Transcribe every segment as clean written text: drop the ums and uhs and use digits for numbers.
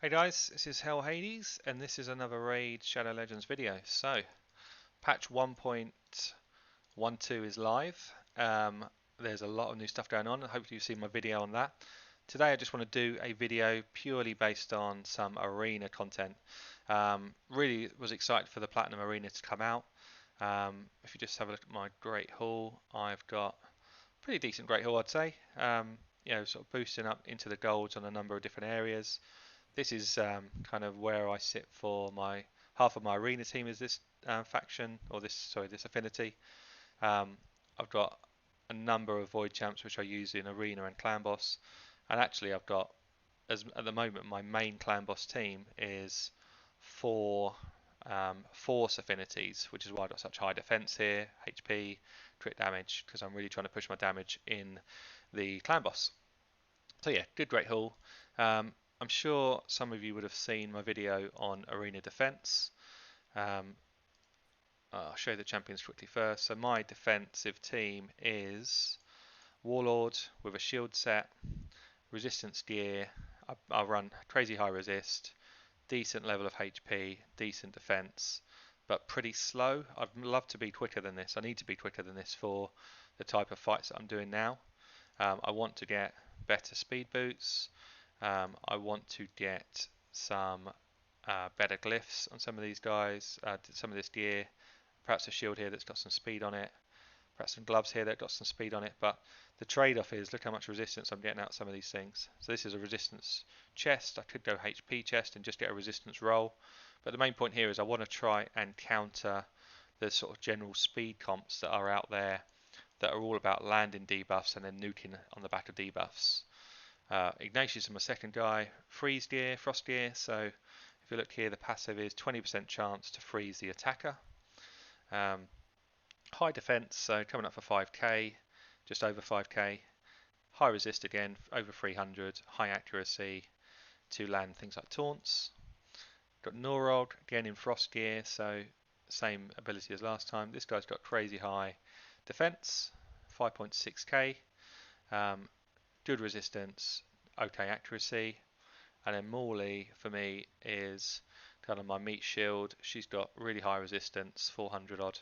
Hey guys, this is Hell Hades, and this is another Raid Shadow Legends video. So, patch 1.12 is live. There's a lot of new stuff going on, and hopefully you've seen my video on that. Today I just want to do a video purely based on some arena content. Really was excited for the Platinum Arena to come out. If you just have a look at my Great Hall, I've got a pretty decent Great Hall, I'd say. Sort of boosting up into the golds on a number of different areas. This is kind of where I sit for my half of my arena team is this faction, or this affinity. Um, I've got a number of void champs which I use in arena and clan boss, and actually I've got, as at the moment, my main clan boss team is four force affinities, which is why I've got such high defense here, HP, crit damage, because I'm really trying to push my damage in the clan boss. So yeah, good Great Hall. I'm sure some of you would have seen my video on arena defense. Um, I'll show you the champions quickly first. So my defensive team is Warlord with a shield set, resistance gear. I run crazy high resist, decent level of HP, decent defense, but pretty slow. I'd love to be quicker than this. I need to be quicker than this for the type of fights that I'm doing now. I want to get better speed boots. I want to get some better glyphs on some of these guys, some of this gear, perhaps a shield here that's got some speed on it, perhaps some gloves here that got some speed on it, but the trade-off is look how much resistance I'm getting out of some of these things. So this is a resistance chest. I could go HP chest and just get a resistance roll, but the main point here is I want to try and counter the sort of general speed comps that are out there that are all about landing debuffs and then nuking on the back of debuffs. Ignatius is my second guy, freeze gear, frost gear, so if you look here the passive is 20% chance to freeze the attacker. High defense, so coming up for 5k, just over 5k. High resist again, over 300, high accuracy to land things like taunts. Got Norog again in frost gear, so same ability as last time. This guy's got crazy high defense, 5.6k. Good resistance, okay accuracy, and then Morley for me is kind of my meat shield. She's got really high resistance, 400 odd,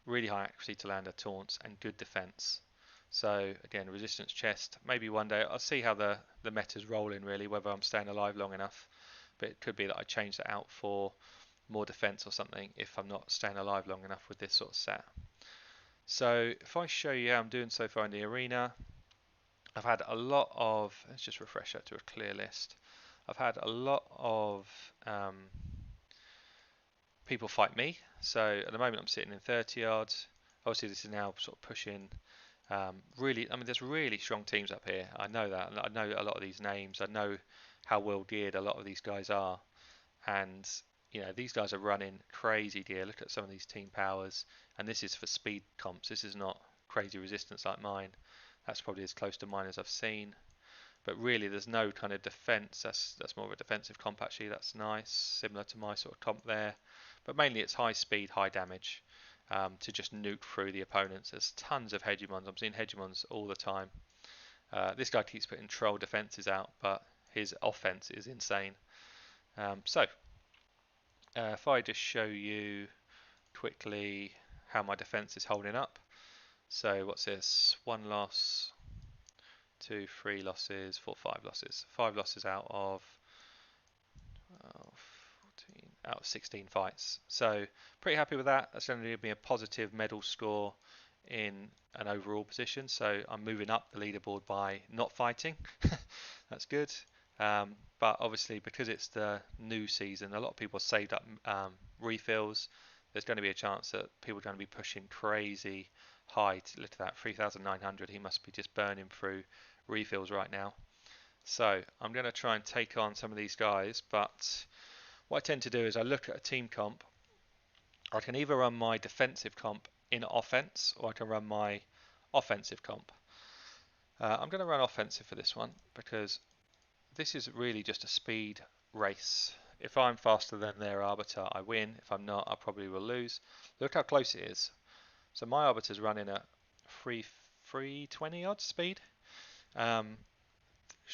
really high accuracy to land her taunts, and good defense. So again, resistance chest. Maybe one day I'll see how the meta's rolling really, whether I'm staying alive long enough. But it could be that I change that out for more defense or something if I'm not staying alive long enough with this sort of set. So if I show you how I'm doing so far in the arena, I've had a lot of, let's just refresh that to a clear list. I've had a lot of people fight me. So at the moment I'm sitting in 30 yards. Obviously this is now sort of pushing really, I mean there's really strong teams up here. I know that. I know a lot of these names. I know how well geared a lot of these guys are. And you know, these guys are running crazy gear. Look at some of these team powers. And this is for speed comps. This is not crazy resistance like mine. That's probably as close to mine as I've seen. But really, there's no kind of defense. That's more of a defensive comp actually. That's nice, similar to my sort of comp there. But mainly it's high speed, high damage to just nuke through the opponents. There's tons of hegemons. I'm seeing hegemons all the time. This guy keeps putting troll defenses out, but his offense is insane. If I just show you quickly how my defense is holding up. So what's this? 1 loss, 2, 3 losses, 4, 5 losses. 5 losses out of 14, out of 16 fights. So pretty happy with that. That's going to give me a positive medal score in an overall position. So I'm moving up the leaderboard by not fighting. That's good. But obviously because it's the new season, a lot of people saved up refills. There's going to be a chance that people are going to be pushing crazy high. Look at that, 3,900. He must be just burning through refills right now. So I'm going to try and take on some of these guys, but what I tend to do is I look at a team comp. I can either run my defensive comp in offense, or I can run my offensive comp. I'm going to run offensive for this one because this is really just a speed race. If I'm faster than their arbiter, I win. If I'm not, I probably will lose. Look how close it is. So my arbiter's running at 320 odd speed.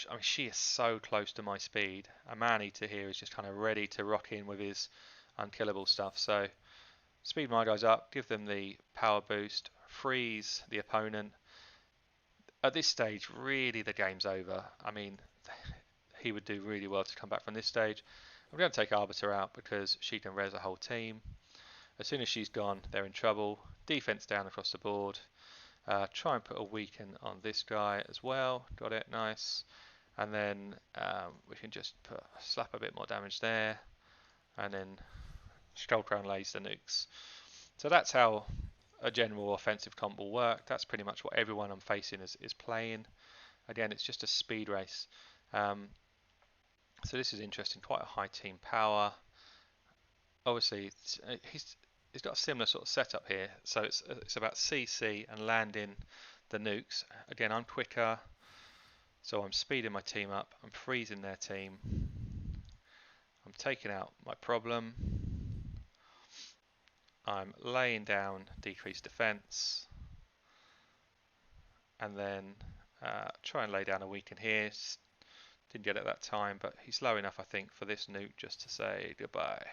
I mean, she is so close to my speed. A man-eater here is just kind of ready to rock in with his unkillable stuff. So speed my guys up, give them the power boost, freeze the opponent. At this stage, really the game's over. I mean, he would do really well to come back from this stage. I'm going to take Arbiter out because she can res a whole team. As soon as she's gone, they're in trouble. Defense down across the board. Try and put a weaken on this guy as well. Got it, nice. And then we can just slap a bit more damage there. And then Skullcrown lays the nukes. So that's how a general offensive comp will work. That's pretty much what everyone I'm facing is playing. Again, it's just a speed race. So this is interesting, quite a high team power. Obviously, he's got a similar sort of setup here. So it's about CC and landing the nukes. Again, I'm quicker, so I'm speeding my team up. I'm freezing their team. I'm taking out my problem. I'm laying down decreased defense, and then try and lay down a weaken here. Didn't get it that time, but he's low enough, I think, for this nuke just to say goodbye.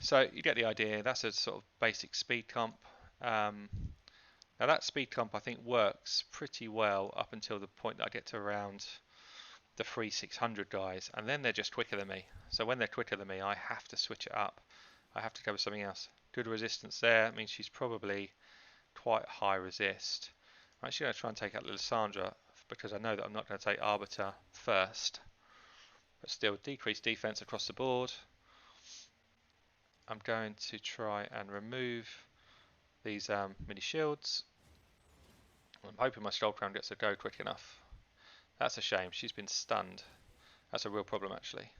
So you get the idea. That's a sort of basic speed comp. Now that speed comp I think works pretty well up until the point that I get to around the free 600 guys, and then they're just quicker than me. So when they're quicker than me, I have to switch it up. I have to go with something else. Good resistance there. That means she's probably quite high resist. I'm actually going to try and take out Lysandra because I know that I'm not going to take Arbiter first. But still, decreased defense across the board. I'm going to try and remove these mini shields. I'm hoping my Skullcrown gets a go quick enough. That's a shame. She's been stunned. That's a real problem, actually.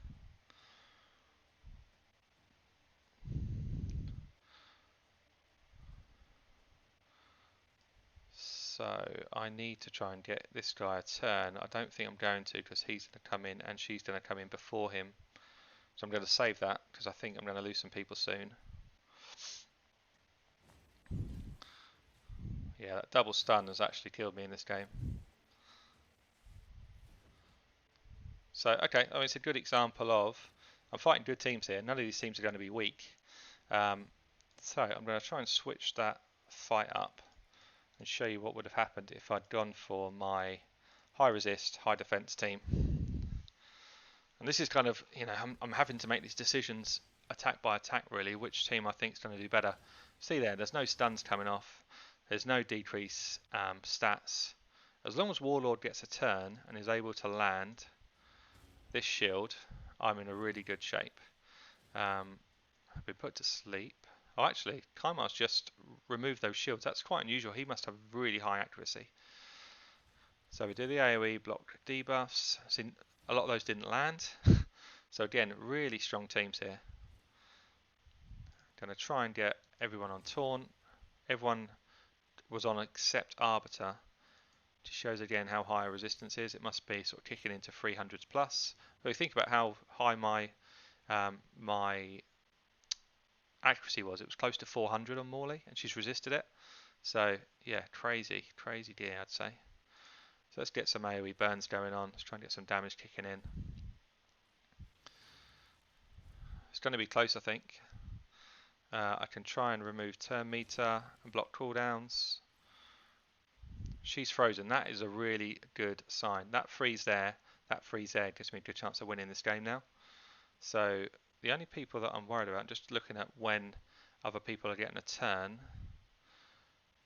So I need to try and get this guy a turn. I don't think I'm going to because he's going to come in and she's going to come in before him. So I'm going to save that because I think I'm going to lose some people soon. Yeah, that double stun has actually killed me in this game. So, okay, I mean, it's a good example of I'm fighting good teams here. None of these teams are going to be weak. So I'm going to try and switch that fight up and show you what would have happened if I'd gone for my high resist, high defense team. And this is kind of, you know, I'm having to make these decisions attack by attack really, which team I think is going to do better. See there's no stuns coming off. There's no decrease stats. As long as Warlord gets a turn and is able to land this shield, I'm in a really good shape. I've been put to sleep. Oh, actually, Kaimar's just removed those shields. That's quite unusual. He must have really high accuracy. So we do the AoE block debuffs. See, a lot of those didn't land. So again, really strong teams here. Going to try and get everyone on taunt. Everyone was on except Arbiter. Just shows again how high resistance is. It must be sort of kicking into 300s plus. But if you think about how high my my accuracy was, it was close to 400 on Morley, and she's resisted it. So yeah, crazy gear, I'd say. So let's get some AoE burns going on. Let's try and get some damage kicking in. It's going to be close, I think. I can try and remove turn meter and block cooldowns. She's frozen. That is a really good sign. That freeze there gives me a good chance of winning this game now. So the only people that I'm worried about, just looking at when other people are getting a turn,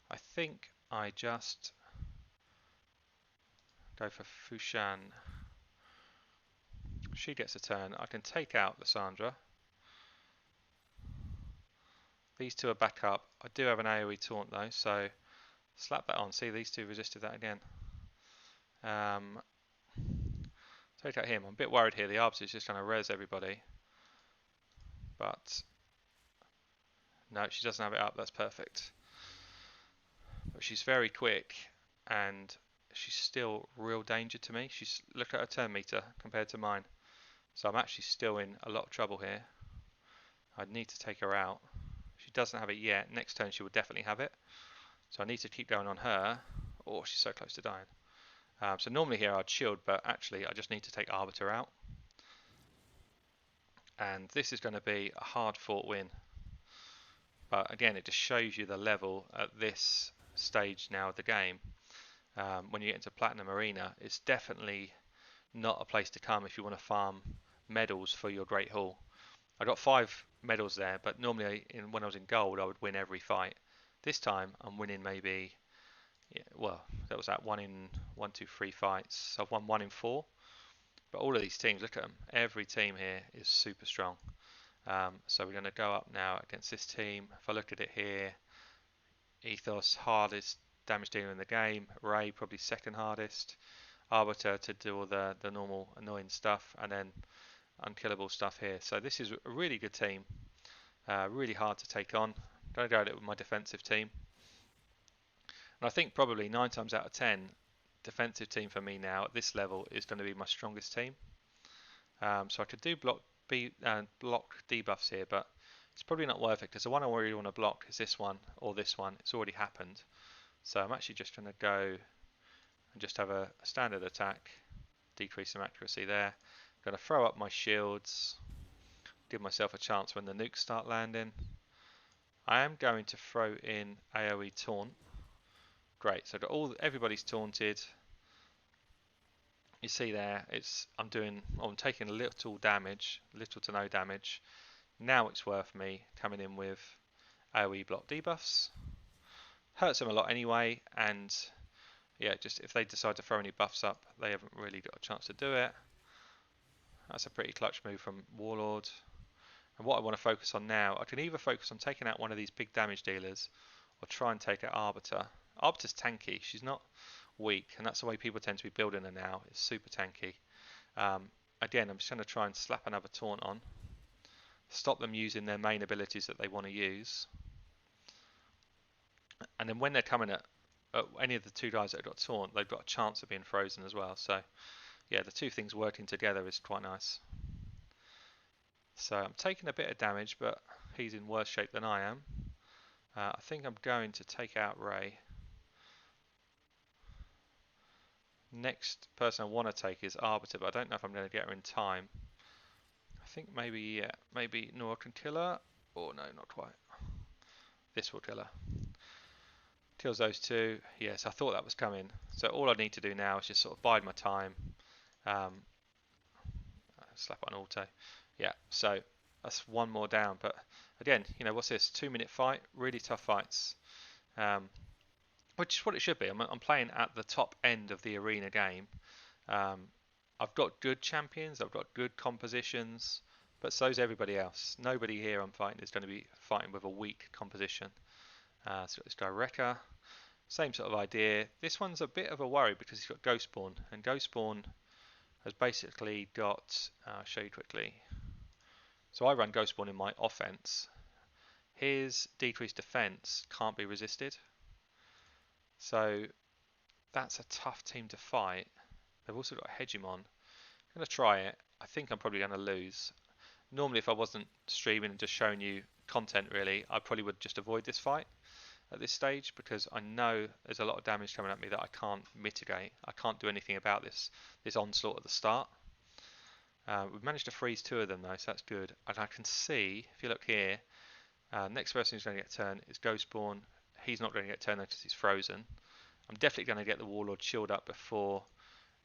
I think I just go for Fushan. She gets a turn. I can take out Lysandra. These two are back up. I do have an AoE taunt though, so slap that on. See, these two resisted that again. Take out him. I'm a bit worried here. The Arbs is just going to res everybody. But no, she doesn't have it up. That's perfect. But she's very quick and she's still real danger to me. Look at her turn meter compared to mine. So I'm actually still in a lot of trouble here. I'd need to take her out. She doesn't have it yet. Next turn she will definitely have it. So I need to keep going on her. Oh, she's so close to dying. So normally here I'd shield, but actually I just need to take Arbiter out. And this is going to be a hard fought win. But again, it just shows you the level at this stage now of the game. When you get into Platinum Arena, it's definitely not a place to come if you want to farm medals for your Great Hall. I got 5 medals there, but normally when I was in gold, I would win every fight. This time, I'm winning maybe, yeah, well, that was that 1 in 5 fights. So I've won 1 in 4. But all of these teams, look at them. Every team here is super strong. So we're going to go up now against this team. If I look at it here, Ethos, hardest damage dealer in the game. Ray, probably second hardest. Arbiter to do all the normal annoying stuff. And then unkillable stuff here. So this is a really good team. Really hard to take on. I'm going to go at it with my defensive team. And I think probably 9 times out of 10, defensive team for me now at this level is going to be my strongest team. So I could do block debuffs here, but it's probably not worth it because the one I really want to block is this one or this one. It's already happened. So I'm actually just going to go and just have a standard attack, decrease some accuracy there. I'm going to throw up my shields, give myself a chance when the nukes start landing. I am going to throw in AoE taunt. Great, so everybody's taunted. You see there, I'm taking little damage, little to no damage. Now it's worth me coming in with AoE block debuffs. Hurts them a lot anyway, and yeah, just if they decide to throw any buffs up, they haven't really got a chance to do it. That's a pretty clutch move from Warlord. And what I want to focus on now, I can either focus on taking out one of these big damage dealers or try and take out Arbiter. Arbiter's tanky, she's not weak, and that's the way people tend to be building her now. It's super tanky. Again, I'm just going to try and slap another taunt on. Stop them using their main abilities that they want to use. And then when they're coming at any of the 2 guys that have got taunt, they've got a chance of being frozen as well. So yeah, the 2 things working together is quite nice. So I'm taking a bit of damage, but he's in worse shape than I am. I think I'm going to take out Ray. Next person I want to take is Arbiter, but I don't know if I'm going to get her in time. I think maybe, yeah, maybe Nora can kill her. Or no, not quite. This will kill her. Kills those 2. Yes, I thought that was coming. So all I need to do now is just sort of bide my time. Slap on auto. Yeah, so that's 1 more down. But again, you know, what's this? 2-minute fight. Really tough fights. Which is what it should be. I'm playing at the top end of the arena game. I've got good champions, I've got good compositions, but so's everybody else. Nobody here I'm fighting is going to be fighting with a weak composition. So this guy Wrecker, same sort of idea. This one's a bit of a worry because he's got Ghostborn, and Ghostborn has basically got, I'll show you quickly. So I run Ghostborn in my offense. His decreased defense can't be resisted. So that's a tough team to fight. They've also got a Hegemon. I'm going to try it. I think I'm probably going to lose. Normally if I wasn't streaming and just showing you content really, I probably would just avoid this fight at this stage because I know there's a lot of damage coming at me that I can't mitigate. I can't do anything about this onslaught at the start. We've managed to freeze 2 of them though, so that's good. And I can see, if you look here, next person who's going to get turned is Ghostborn. He's not going to get turned because he's frozen. I'm definitely going to get the Warlord shield up before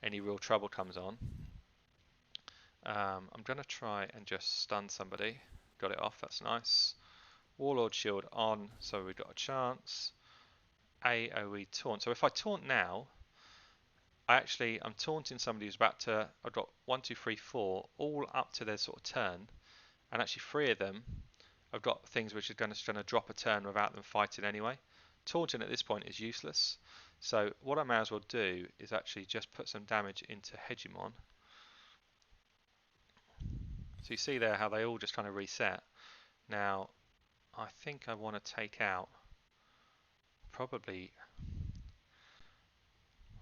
any real trouble comes on. I'm going to try and just stun somebody. Got it off, that's nice. Warlord shield on, so we've got a chance. AoE taunt. So if I taunt now, I'm taunting somebody who's about to, I've got 1, 2, 3, 4, all up to their sort of turn. And actually 3 of them, I've got things which are going to drop a turn without them fighting anyway. Taunting at this point is useless. So what I may as well do is actually just put some damage into Hegemon. So you see there how they all just kind of reset. Now, I think I want to take out probably,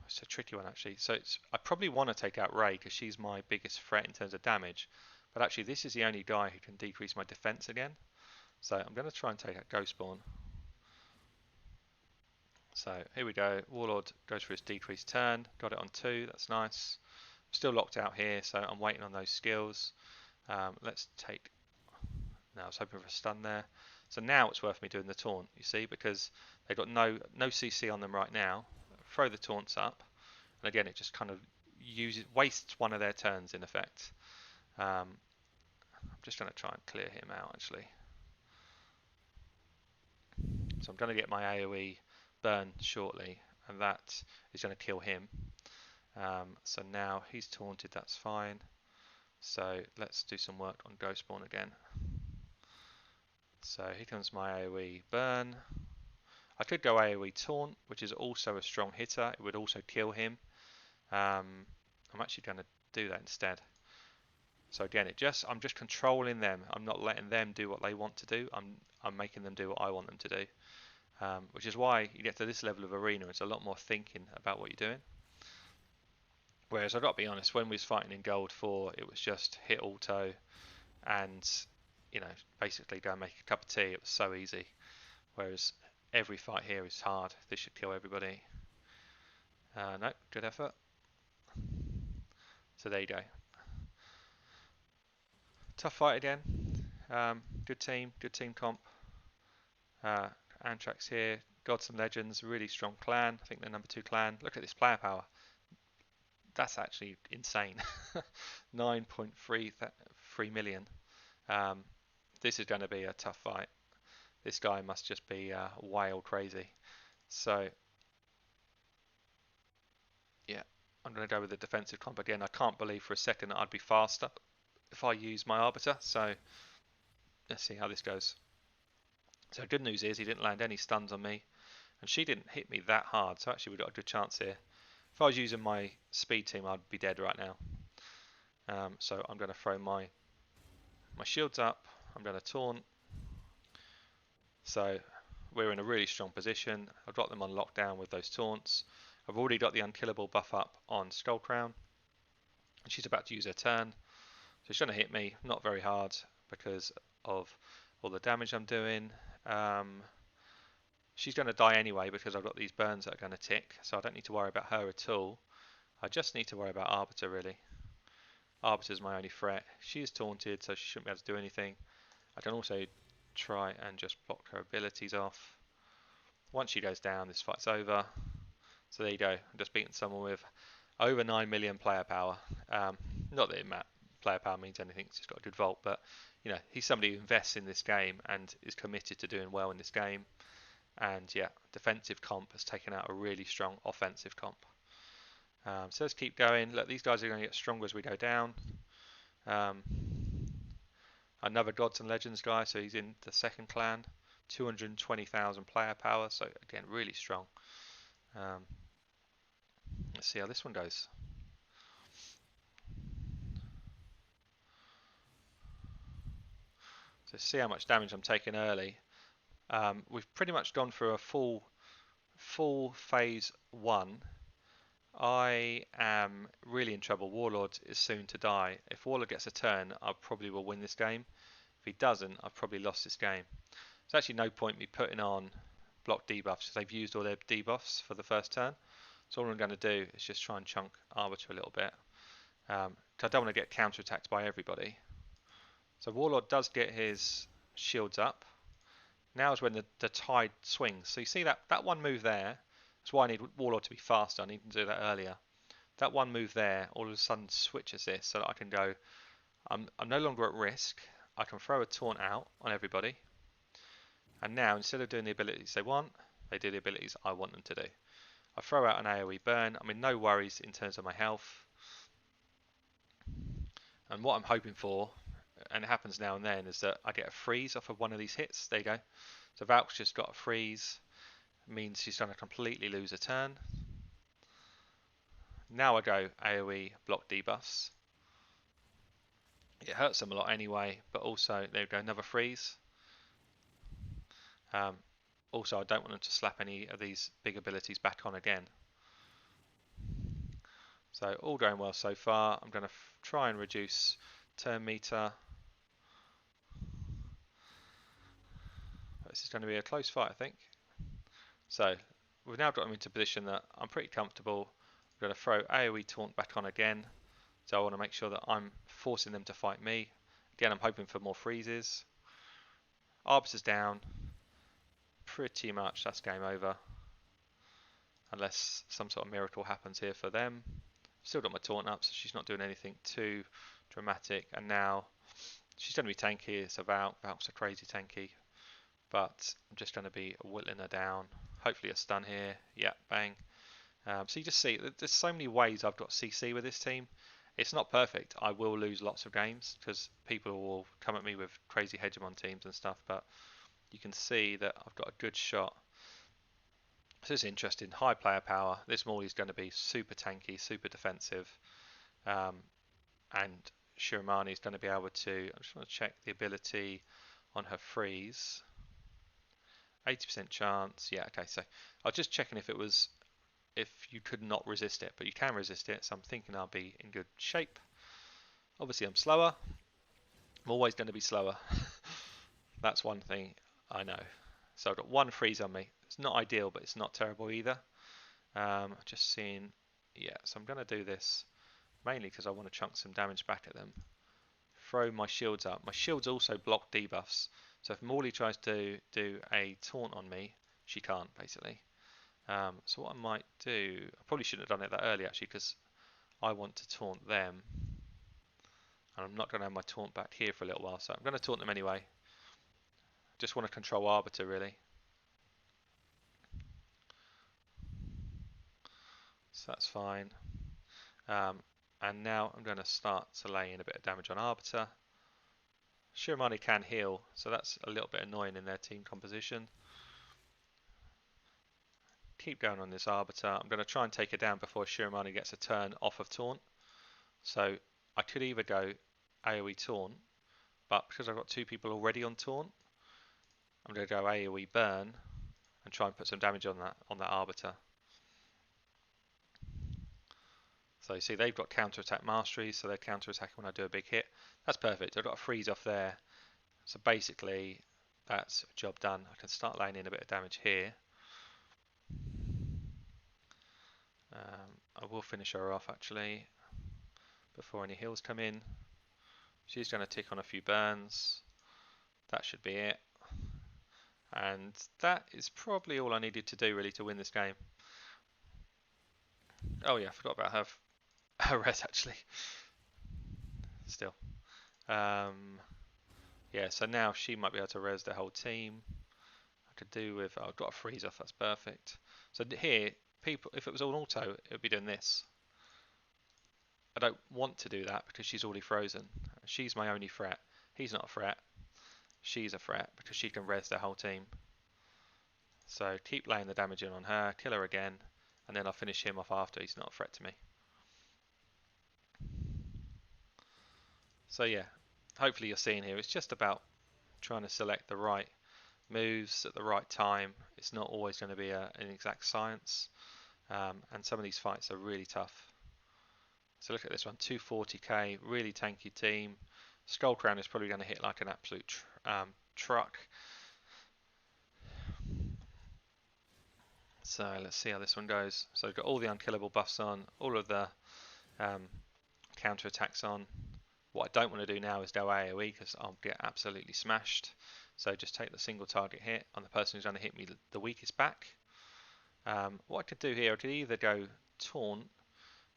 it's a tricky one actually. So I probably want to take out Ray because she's my biggest threat in terms of damage. But actually this is the only guy who can decrease my defense again. So I'm going to try and take out Ghostborn. So here we go. Warlord goes for his decreased turn. Got it on 2. That's nice. Still locked out here, so I'm waiting on those skills. Let's take... No, I was hoping for a stun there. So now it's worth me doing the taunt, you see, because they've got no CC on them right now. Throw the taunts up, and again it just kind of wastes one of their turns in effect. I'm just going to try and clear him out actually. So I'm going to get my AoE burn shortly, and that is going to kill him. So now he's taunted, that's fine. So let's do some work on Ghostborn again. So here comes my AoE burn. I could go AoE taunt, which is also a strong hitter. It would also kill him. I'm actually going to do that instead. So again, I'm just controlling them. I'm not letting them do what they want to do. I'm making them do what I want them to do. Which is why you get to this level of arena, it's a lot more thinking about what you're doing. Whereas I've got to be honest, when we was fighting in Gold 4, it was just hit auto and, you know, basically go and make a cup of tea. It was so easy. Whereas every fight here is hard. This should kill everybody. No, good effort. So there you go. Tough fight again. Good team comp. Antrax here. Gods and Legends, really strong clan. I think they're number 2 clan. Look at this player power. That's actually insane. 9.3 million. This is going to be a tough fight. This guy must just be wild crazy. So, yeah, I'm going to go with the defensive comp again. I can't believe for a second that I'd be faster if I use my Arbiter. So, let's see how this goes. So, good news is he didn't land any stuns on me. And she didn't hit me that hard. So, actually, we've got a good chance here. If I was using my speed team, I'd be dead right now. So, I'm going to throw my shields up. I'm going to taunt. So we're in a really strong position. I've got them on lockdown with those taunts. I've already got the unkillable buff up on Skullcrown. And she's about to use her turn. So she's going to hit me, not very hard because of all the damage I'm doing. She's going to die anyway because I've got these burns that are going to tick. So I don't need to worry about her at all. I just need to worry about Arbiter really. Arbiter's my only threat. She is taunted, so she shouldn't be able to do anything. I can also try and just block her abilities off. Once she goes down, this fight's over. So there you go. I'm just beating someone with over 9 million player power. Not that player power means anything, he's got a good vault, but you know, he's somebody who invests in this game and is committed to doing well in this game. And yeah, defensive comp has taken out a really strong offensive comp. So let's keep going. Look, these guys are going to get stronger as we go down. Another Gods and Legends guy, so he's in the second clan. 220,000 player power, so again, really strong. Let's see how this one goes. So see how much damage I'm taking early. We've pretty much gone through a full phase 1. I am really in trouble. Warlord is soon to die. If Warlord gets a turn, I probably will win this game. If he doesn't, I've probably lost this game. There's actually no point me putting on block debuffs because they've used all their debuffs for the first turn. So all I'm going to do is just try and chunk Arbiter a little bit. Because I don't want to get counter-attacked by everybody. So Warlord does get his shields up. Now is when the tide swings. So you see that one move there. That's why I need Warlord to be faster. I need to do that earlier. That one move there all of a sudden switches this so that I can go, I'm no longer at risk. I can throw a taunt out on everybody. And now instead of doing the abilities they want, they do the abilities I want them to do. I throw out an AoE burn. I'm in no worries in terms of my health. And what I'm hoping for, and it happens now and then, is that I get a freeze off of one of these hits. There you go. So Valk's just got a freeze. It means she's going to completely lose a turn. Now I go AoE block debuffs. It hurts them a lot anyway, but also there we go, another freeze. Also, I don't want them to slap any of these big abilities back on again. So all going well so far. I'm going to try and reduce turn meter. This is going to be a close fight, I think. So we've now got them into a position that I'm pretty comfortable. I'm going to throw AoE taunt back on again. So I want to make sure that I'm forcing them to fight me. Again, I'm hoping for more freezes. Arbiter's down. Pretty much that's game over. Unless some sort of miracle happens here for them. Still got my taunt up, so she's not doing anything too dramatic. And now she's going to be tanky. It's about Valk's a crazy tanky. But I'm just going to be whittling her down. Hopefully a stun here. Yeah, bang. So you just see, there's so many ways I've got CC with this team. It's not perfect. I will lose lots of games because people will come at me with crazy hegemon teams and stuff, but you can see that I've got a good shot. So it's interesting. High player power. This Morley's going to be super tanky, super defensive. And Shiramani is going to be able to, I just want to check the ability on her freeze. 80% chance. Yeah, okay, so I was just checking if it was, if you could not resist it, but you can resist it, so I'm thinking I'll be in good shape. Obviously I'm slower. I'm always going to be slower. That's one thing I know. So I've got one freeze on me. It's not ideal, but it's not terrible either. Just seeing, yeah, so I'm going to do this mainly because I want to chunk some damage back at them. Throw my shields up. My shields also block debuffs. So if Morley tries to do a taunt on me, she can't, basically. So what I might do, I probably shouldn't have done it that early actually, because I want to taunt them. And I'm not going to have my taunt back here for a little while, so I'm going to taunt them anyway. Just want to control Arbiter, really. So that's fine. And now I'm going to start to lay in a bit of damage on Arbiter. Shiramani can heal, so that's a little bit annoying in their team composition. Keep going on this Arbiter. I'm going to try and take her down before Shiramani gets a turn off of taunt. So I could either go AoE taunt, but because I've got two people already on taunt, I'm going to go AoE burn and try and put some damage on that Arbiter. So you see they've got counter-attack masteries, so they're counter-attacking when I do a big hit. That's perfect. I've got a freeze off there. So basically that's job done. I can start laying in a bit of damage here. I will finish her off actually before any heals come in. She's going to tick on a few burns. That should be it. And that is probably all I needed to do really to win this game. Oh yeah, I forgot about her res actually. Still. Yeah, so now she might be able to res the whole team. I could do with, oh, I've got a freeze off, that's perfect. So here, people, if it was all auto, it would be doing this. I don't want to do that because she's already frozen. She's my only threat. He's not a threat. She's a threat because she can res the whole team. So keep laying the damage in on her, kill her again, and then I'll finish him off after. He's not a threat to me. So yeah, hopefully you're seeing here, it's just about trying to select the right moves at the right time. It's not always going to be an exact science, and some of these fights are really tough. So look at this one, 240k, really tanky team. Skull Crown is probably going to hit like an absolute truck. So let's see how this one goes. So we've got all the unkillable buffs on, all of the counter attacks on. What I don't want to do now is go AoE because I'll get absolutely smashed. So just take the single target hit on the person who's going to hit me the weakest back. What I could do here, I could either go taunt,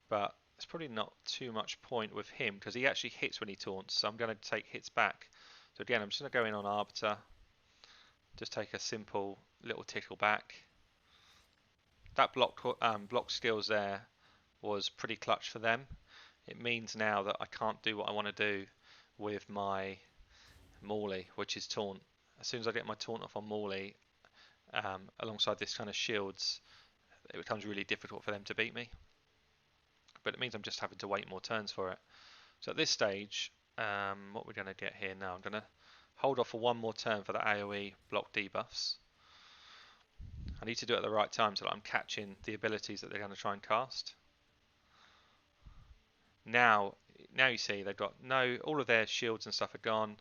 but there's probably not too much point with him because he actually hits when he taunts, so I'm going to take hits back. So again, I'm just going to go in on Arbiter, just take a simple little tickle back. That block skills there was pretty clutch for them. It means now that I can't do what I want to do with my Morley, which is taunt. As soon as I get my taunt off on Morley, alongside this kind of shields, it becomes really difficult for them to beat me. But it means I'm just having to wait more turns for it. So at this stage, what we're going to get here now, I'm going to hold off for one more turn for the AoE block debuffs. I need to do it at the right time so that I'm catching the abilities that they're going to try and cast. Now you see they've got all of their shields and stuff are gone.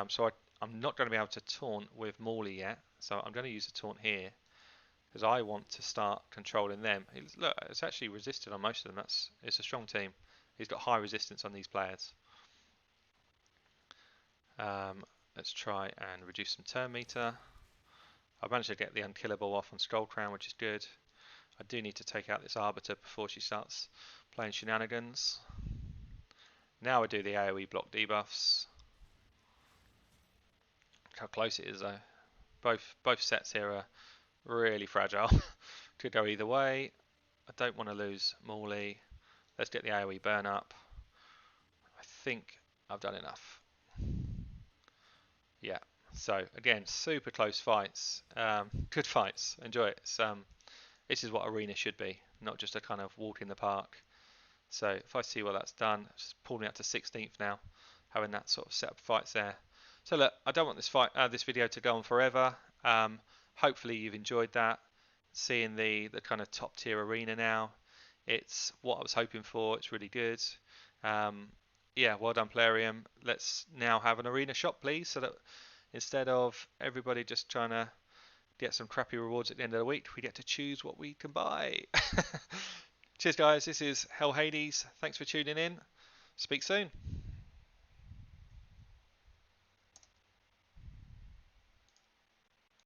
So I'm not going to be able to taunt with Morley yet. So I'm going to use a taunt here. because I want to start controlling them. Look, it's actually resisted on most of them. It's a strong team. He's got high resistance on these players. Let's try and reduce some turn meter. I've managed to get the unkillable off on Skull Crown, which is good. I do need to take out this Arbiter before she starts playing shenanigans. Now I do the AoE block debuffs. Look how close it is though. Both sets here are really fragile. Could go either way. I don't want to lose Morley. Let's get the AoE burn up. I think I've done enough. Yeah. So again, super close fights. Good fights. Enjoy it. This is what arena should be, not just a kind of walk in the park. So if I see what that's done, it's just pulled me up to 16th now, having that sort of set up fights there. So look, I don't want this video to go on forever. Hopefully you've enjoyed that, seeing the kind of top tier arena now. It's what I was hoping for. It's really good. Yeah, well done, Plarium. Let's now have an arena shop, please, so that instead of everybody just trying to get some crappy rewards at the end of the week, we get to choose what we can buy. Cheers, guys. This is Hell Hades. Thanks for tuning in. Speak soon.